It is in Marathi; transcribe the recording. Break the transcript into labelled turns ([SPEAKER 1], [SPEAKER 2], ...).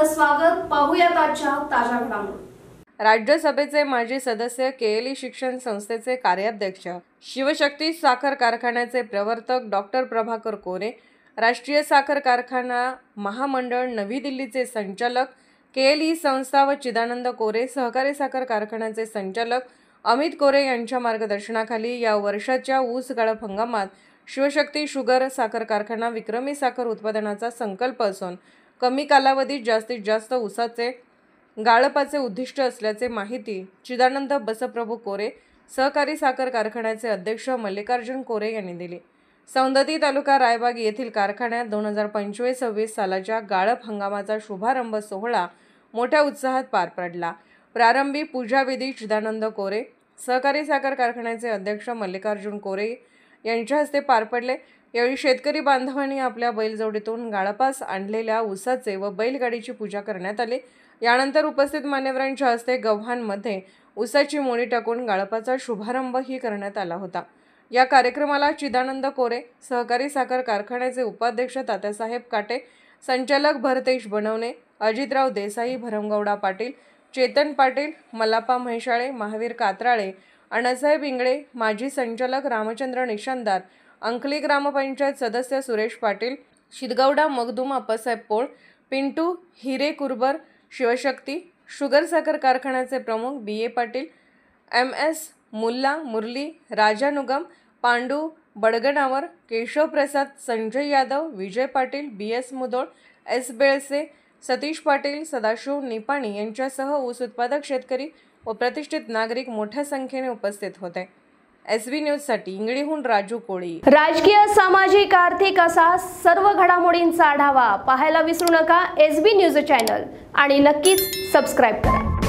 [SPEAKER 1] आपलं स्वागत. पाहूयात आजच्या ताज्या घडामोडी.
[SPEAKER 2] राज्यसभेचे माजी सदस्य केएलई शिक्षण संस्थेचे कार्याध्यक्ष, शिवशक्ती साखर कारखान्याचे प्रवर्तक डॉक्टर प्रभाकर कोरे, राष्ट्रीय साखर कारखाना महामंडळ नवी दिल्लीचे संचालक केएलई संस्था व चिदानंद कोरे सहकारी साखर कारखान्याचे संचालक अमित कोरे यांच्या मार्गदर्शनाखाली या वर्षाच्या ऊस गाळप हंगामात शिवशक्ती शुगर साखर कारखाना विक्रमी साखर उत्पादनाचा संकल्प असून कमी कालावधीत जास्तीत जास्त ऊसाचे गाळपाचे उद्दिष्ट असल्याचे माहिती चिदानंद बसप्रभू कोरे, सहकारी साखर कारखान्याचे अध्यक्ष मल्लिकार्जुन कोरे यांनी दिली. सौंदती तालुका रायबाग येथील कारखान्यात 2025-26 सालाच्या गाळप हंगामाचा शुभारंभ सोहळा मोठ्या उत्साहात पार पडला. प्रारंभी पूजाविधी चिदानंद कोरे, सहकारी साखर कारखान्याचे अध्यक्ष मल्लिकार्जुन कोरे यांच्या हस्ते पार पडले. यावेळी शेतकरी बांधवांनी आपल्या बैलजोडीतून गाळपास आणलेल्या ऊसाचे व बैलगाडीची पूजा करण्यात आली. यानंतर उपस्थित मान्यवरांच्या हस्ते गव्हाणमध्ये ऊसाची मोडी टाकून गाळपाचा शुभारंभही करण्यात आला होता. या कार्यक्रमाला चिदानंद कोरे, सहकारी साखर कारखान्याचे उपाध्यक्ष तात्यासाहेब काटे, संचालक भरतेश बनवणे, अजितराव देसाई, भरमगौडा पाटील, चेतन पाटील, मल्लाप्पा म्हैसाळे, महावीर कात्राळे, अण्णासाहेब इंगळे, माजी संचालक रामचंद्र निशानदार, अंकली ग्रामपंचायत सदस्य सुरेश पाटील, शिदगौडा मगदूम अप्पासाहेब पोळ, पिंटू हिरेकुर्बर, शिवशक्ती शुगर साखर कारखान्याचे प्रमुख बी.ए. पाटील, एम.एस. मुल्ला, मुरली, राजा नुगम, पांडू बडगनावर, केशव प्रसाद, संजय यादव, विजय पाटील, बी.एस. मुदोळ, एस. बेळसे, सतीश पाटील, सदाशिव निपाणी यांच्यासह ऊस उत्पादक शेतकरी व प्रतिष्ठित नागरिक मोठ्या संख्येने उपस्थित होते. SV न्यूजसाठी इंगळीहून राजू कोळी.
[SPEAKER 1] राजकीय, सामाजिक, आर्थिक असा सर्व घडामोडींचा आढावा पाहायला विसरू नका SB न्यूज चॅनल आणि नक्कीच सबस्क्राईब करा.